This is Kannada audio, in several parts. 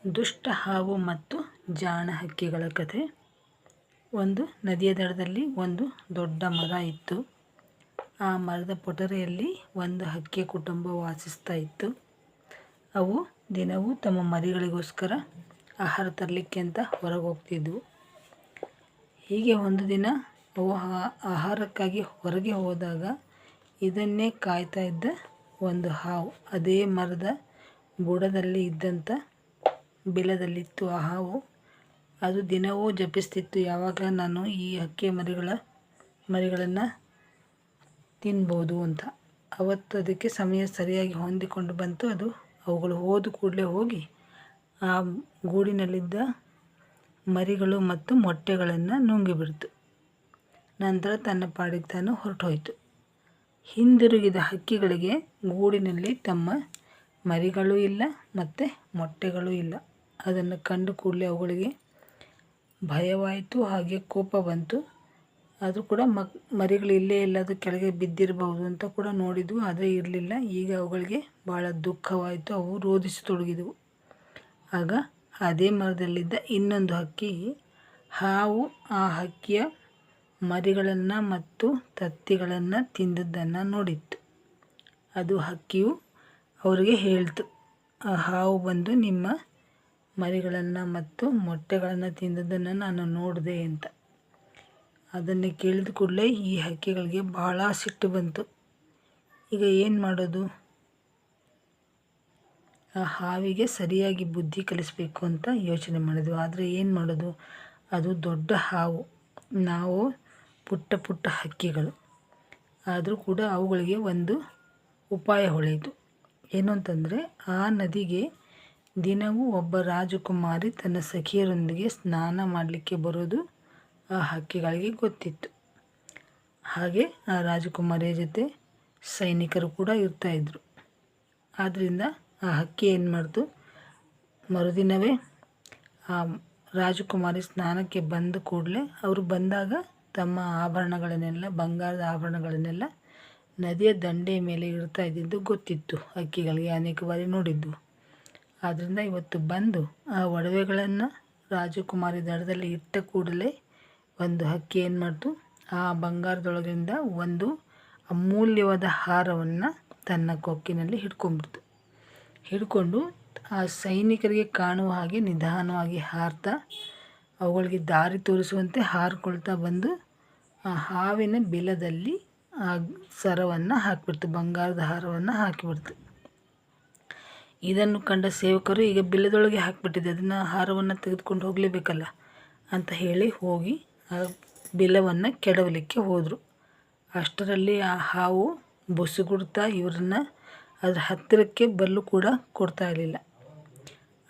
ದುಷ್ಟ ಹಾವು ಮತ್ತು ಜಾಣ ಹಕ್ಕಿಗಳ ಕಥೆ. ಒಂದು ನದಿಯ ದಡದಲ್ಲಿ ಒಂದು ದೊಡ್ಡ ಮರ ಇತ್ತು. ಆ ಮರದ ಪೊಟರೆಯಲ್ಲಿ ಒಂದು ಹಕ್ಕಿಯ ಕುಟುಂಬ ವಾಸಿಸ್ತಾ ಇತ್ತು. ಅವು ದಿನವೂ ತಮ್ಮ ಮರಿಗಳಿಗೋಸ್ಕರ ಆಹಾರ ತರಲಿಕ್ಕೆ ಅಂತ ಹೊರಗೆ ಹೋಗ್ತಿದ್ವು. ಹೀಗೆ ಒಂದು ದಿನ ಅವು ಆಹಾರಕ್ಕಾಗಿ ಹೊರಗೆ ಹೋದಾಗ ಇದನ್ನೇ ಕಾಯ್ತಾ ಇದ್ದ ಒಂದು ಹಾವು ಅದೇ ಮರದ ಬುಡದಲ್ಲಿ ಇದ್ದಂಥ ಬಿಲದಲ್ಲಿತ್ತು. ಆ ಹಾವು ಅದು ದಿನವೂ ಜಪಿಸ್ತಿತ್ತು, ಯಾವಾಗ ನಾನು ಈ ಹಕ್ಕಿಯ ಮರಿಗಳನ್ನು ತಿನ್ಬೋದು ಅಂತ. ಅವತ್ತು ಅದಕ್ಕೆ ಸಮಯ ಸರಿಯಾಗಿ ಹೊಂದಿಕೊಂಡು ಬಂತು. ಅದು ಅವುಗಳು ಹೋದ ಕೂಡಲೇ ಹೋಗಿ ಆ ಗೂಡಿನಲ್ಲಿದ್ದ ಮರಿಗಳು ಮತ್ತು ಮೊಟ್ಟೆಗಳನ್ನು ನುಂಗಿಬಿಡ್ತು. ನಂತರ ತನ್ನ ಪಾಡಿಗೆ ತಾನು ಹೊರಟೋಯ್ತು. ಹಿಂದಿರುಗಿದ ಹಕ್ಕಿಗಳಿಗೆ ಗೂಡಿನಲ್ಲಿ ತಮ್ಮ ಮರಿಗಳೂ ಇಲ್ಲ ಮತ್ತು ಮೊಟ್ಟೆಗಳೂ ಇಲ್ಲ. ಅದನ್ನು ಕಂಡು ಕೂಡಲೇ ಅವುಗಳಿಗೆ ಭಯವಾಯಿತು, ಹಾಗೆ ಕೋಪ ಬಂತು. ಅದು ಕೂಡ ಮರಿಗಳು ಇಲ್ಲೇ ಅದು ಕೆಳಗೆ ಬಿದ್ದಿರಬಹುದು ಅಂತ ಕೂಡ ನೋಡಿದ್ವು, ಆದರೆ ಇರಲಿಲ್ಲ. ಈಗ ಅವುಗಳಿಗೆ ಭಾಳ ದುಃಖವಾಯಿತು, ಅವು ರೋಧಿಸತೊಡಗಿದವು. ಆಗ ಅದೇ ಮರದಲ್ಲಿದ್ದ ಇನ್ನೊಂದು ಹಕ್ಕಿ ಹಾವು ಆ ಹಕ್ಕಿಯ ಮರಿಗಳನ್ನು ಮತ್ತು ತತ್ತಿಗಳನ್ನು ತಿಂದದ್ದನ್ನು ನೋಡಿತ್ತು. ಅದು ಹಕ್ಕಿಯು ಅವರಿಗೆ ಹೇಳ್ತು, ಆ ಹಾವು ಬಂದು ನಿಮ್ಮ ಮರಿಗಳನ್ನು ಮತ್ತು ಮೊಟ್ಟೆಗಳನ್ನು ತಿಂದದ್ದನ್ನು ನಾನು ನೋಡಿದೆ ಅಂತ. ಅದನ್ನು ಕೇಳಿದ ಕೂಡಲೇ ಈ ಹಕ್ಕಿಗಳಿಗೆ ಭಾಳ ಸಿಟ್ಟು ಬಂತು. ಈಗ ಏನು ಮಾಡೋದು? ಆ ಹಾವಿಗೆ ಸರಿಯಾಗಿ ಬುದ್ಧಿ ಕಲಿಸಬೇಕು ಅಂತ ಯೋಚನೆ ಮಾಡಿದ್ವು. ಆದರೆ ಏನು ಮಾಡೋದು? ಅದು ದೊಡ್ಡ ಹಾವು, ನಾವು ಪುಟ್ಟ ಪುಟ್ಟ ಹಕ್ಕಿಗಳು. ಆದರೂ ಕೂಡ ಅವುಗಳಿಗೆ ಒಂದು ಉಪಾಯ ಹೊಳೆಯಿತು. ಏನು ಅಂತಂದರೆ, ಆ ನದಿಗೆ ದಿನವೂ ಒಬ್ಬ ರಾಜಕುಮಾರಿ ತನ್ನ ಸಖಿಯರೊಂದಿಗೆ ಸ್ನಾನ ಮಾಡಲಿಕ್ಕೆ ಬರೋದು ಆ ಹಕ್ಕಿಗಳಿಗೆ ಗೊತ್ತಿತ್ತು. ಹಾಗೆ ಆ ರಾಜಕುಮಾರಿಯ ಜೊತೆ ಸೈನಿಕರು ಕೂಡ ಇರ್ತಾಯಿದ್ರು. ಆದ್ದರಿಂದ ಆ ಹಕ್ಕಿ ಏನು ಮಾಡ್ತು, ಮರುದಿನವೇ ಆ ರಾಜಕುಮಾರಿ ಸ್ನಾನಕ್ಕೆ ಬಂದ ಕೂಡಲೇ ಅವರು ಬಂದಾಗ ತಮ್ಮ ಆಭರಣಗಳನ್ನೆಲ್ಲ, ಬಂಗಾರದ ಆಭರಣಗಳನ್ನೆಲ್ಲ ನದಿಯ ದಂಡೆಯ ಮೇಲೆ ಇಡ್ತಾ ಇದ್ದಿದ್ದು ಗೊತ್ತಿತ್ತು ಹಕ್ಕಿಗಳಿಗೆ, ಅನೇಕ ಬಾರಿ ನೋಡಿದ್ದು. ಆದ್ದರಿಂದ ಇವತ್ತು ಬಂದು ಆ ಒಡವೆಗಳನ್ನು ರಾಜಕುಮಾರಿ ದಡದಲ್ಲಿ ಇಟ್ಟ ಕೂಡಲೇ ಒಂದು ಹಕ್ಕಿ ಏನು ಮಾಡ್ತು, ಆ ಬಂಗಾರದೊಳಗಿಂದ ಒಂದು ಅಮೂಲ್ಯವಾದ ಹಾರವನ್ನು ತನ್ನ ಕೊಕ್ಕಿನಲ್ಲಿ ಹಿಡ್ಕೊಂಡು ಆ ಸೈನಿಕರಿಗೆ ಕಾಣುವ ಹಾಗೆ ನಿಧಾನವಾಗಿ ಹಾರ್ತಾ, ಅವುಗಳಿಗೆ ದಾರಿ ತೋರಿಸುವಂತೆ ಹಾರಿಕೊಳ್ತಾ ಬಂದು ಆ ಹಾವಿನ ಬಿಲದಲ್ಲಿ ಆ ಸರವನ್ನು ಹಾಕಿಬಿಡ್ತು, ಬಂಗಾರದ ಹಾರವನ್ನು ಹಾಕಿಬಿಡ್ತು. ಇದನ್ನು ಕಂಡ ಸೇವಕರು, ಈಗ ಬಿಲದೊಳಗೆ ಹಾಕಿಬಿಟ್ಟಿದೆ, ಅದನ್ನು ಹಾರವನ್ನು ತೆಗೆದುಕೊಂಡು ಹೋಗಲೇಬೇಕಲ್ಲ ಅಂತ ಹೇಳಿ ಹೋಗಿ ಆ ಬಿಲವನ್ನು ಕೆಡವಲಿಕ್ಕೆ ಹೋದರು. ಅಷ್ಟರಲ್ಲಿ ಆ ಹಾವು ಬುಸುಗುಡ್ತಾ ಇವರನ್ನು ಅದರ ಹತ್ತಿರಕ್ಕೆ ಬರಲು ಕೂಡ ಕೊಡ್ತಾ ಇರಲಿಲ್ಲ.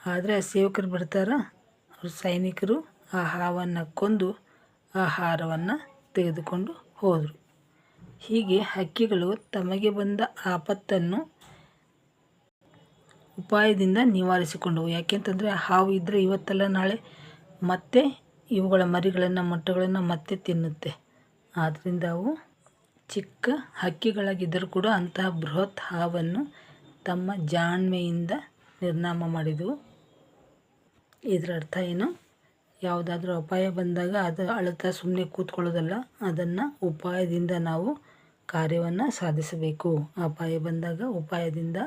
ಆದರೆ ಆ ಸೇವಕರು ಬಿಡ್ತಾರ? ಅವ್ರ ಸೈನಿಕರು ಆ ಹಾವನ್ನು ಕೊಂದು ಆ ಹಾರವನ್ನು ತೆಗೆದುಕೊಂಡು ಹೋದರು. ಹೀಗೆ ಹಕ್ಕಿಗಳು ತಮಗೆ ಬಂದ ಆಪತ್ತನ್ನು ಉಪಾಯದಿಂದ ನಿವಾರಿಸಿಕೊಂಡವು. ಯಾಕೆಂತಂದರೆ ಆ ಹಾವು ಇದ್ದರೆ ಇವತ್ತಲ್ಲ ನಾಳೆ ಮತ್ತೆ ಇವುಗಳ ಮರಿಗಳನ್ನು, ಮೊಟ್ಟೆಗಳನ್ನು ಮತ್ತೆ ತಿನ್ನುತ್ತೆ. ಆದ್ದರಿಂದ ಅವು ಚಿಕ್ಕ ಹಕ್ಕಿಗಳಾಗಿದ್ದರೂ ಕೂಡ ಅಂತಹ ಬೃಹತ್ ಹಾವನ್ನು ತಮ್ಮ ಜಾಣ್ಮೆಯಿಂದ ನಿರ್ನಾಮ ಮಾಡಿದವು. ಇದರ ಅರ್ಥ ಏನು? ಯಾವುದಾದ್ರೂ ಅಪಾಯ ಬಂದಾಗ ಅದು ಅಳುತ್ತಾ ಸುಮ್ಮನೆ ಕೂತ್ಕೊಳ್ಳೋದಲ್ಲ, ಅದನ್ನು ಉಪಾಯದಿಂದ ನಾವು ಕಾರ್ಯವನ್ನು ಸಾಧಿಸಬೇಕು. ಅಪಾಯ ಬಂದಾಗ ಉಪಾಯದಿಂದ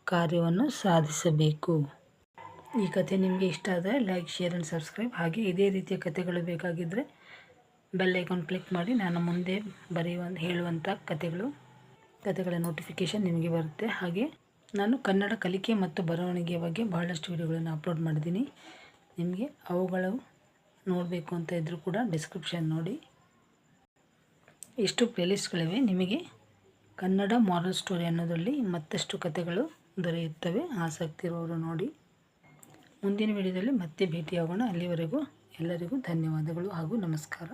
ಕಾರ್ಯವನ್ನು ಸಾಧಿಸಬೇಕು. ಈ ಕಥೆ ನಿಮಗೆ ಇಷ್ಟ ಆದರೆ ಲೈಕ್, ಶೇರ್ ಆ್ಯಂಡ್ ಸಬ್ಸ್ಕ್ರೈಬ್. ಹಾಗೆ ಇದೇ ರೀತಿಯ ಕಥೆಗಳು ಬೇಕಾಗಿದ್ದರೆ ಬೆಲ್ ಐಕಾನ್ ಕ್ಲಿಕ್ ಮಾಡಿ. ನಾನು ಮುಂದೆ ಹೇಳುವಂಥ ಕಥೆಗಳ ನೋಟಿಫಿಕೇಷನ್ ನಿಮಗೆ ಬರುತ್ತೆ. ಹಾಗೆ ನಾನು ಕನ್ನಡ ಕಲಿಕೆ ಮತ್ತು ಬರವಣಿಗೆಯ ಬಗ್ಗೆ ಬಹಳಷ್ಟು ವಿಡಿಯೋಗಳನ್ನು ಅಪ್ಲೋಡ್ ಮಾಡಿದ್ದೀನಿ. ನಿಮಗೆ ಅವುಗಳು ನೋಡಬೇಕು ಅಂತ ಇದ್ದರೂ ಕೂಡ ಡಿಸ್ಕ್ರಿಪ್ಷನ್ ನೋಡಿ. ಇಷ್ಟು ಪ್ಲೇಲಿಸ್ಟ್ಗಳಿವೆ. ನಿಮಗೆ ಕನ್ನಡ ಮಾರಲ್ ಸ್ಟೋರಿ ಅನ್ನೋದರಲ್ಲಿ ಮತ್ತಷ್ಟು ಕಥೆಗಳು ದೊರೆಯುತ್ತವೆ. ಆಸಕ್ತಿ ಇರುವವರು ನೋಡಿ. ಮುಂದಿನ ವಿಡಿಯೋದಲ್ಲಿ ಮತ್ತೆ ಭೇಟಿಯಾಗೋಣ. ಅಲ್ಲಿವರೆಗೂ ಎಲ್ಲರಿಗೂ ಧನ್ಯವಾದಗಳು ಹಾಗೂ ನಮಸ್ಕಾರ.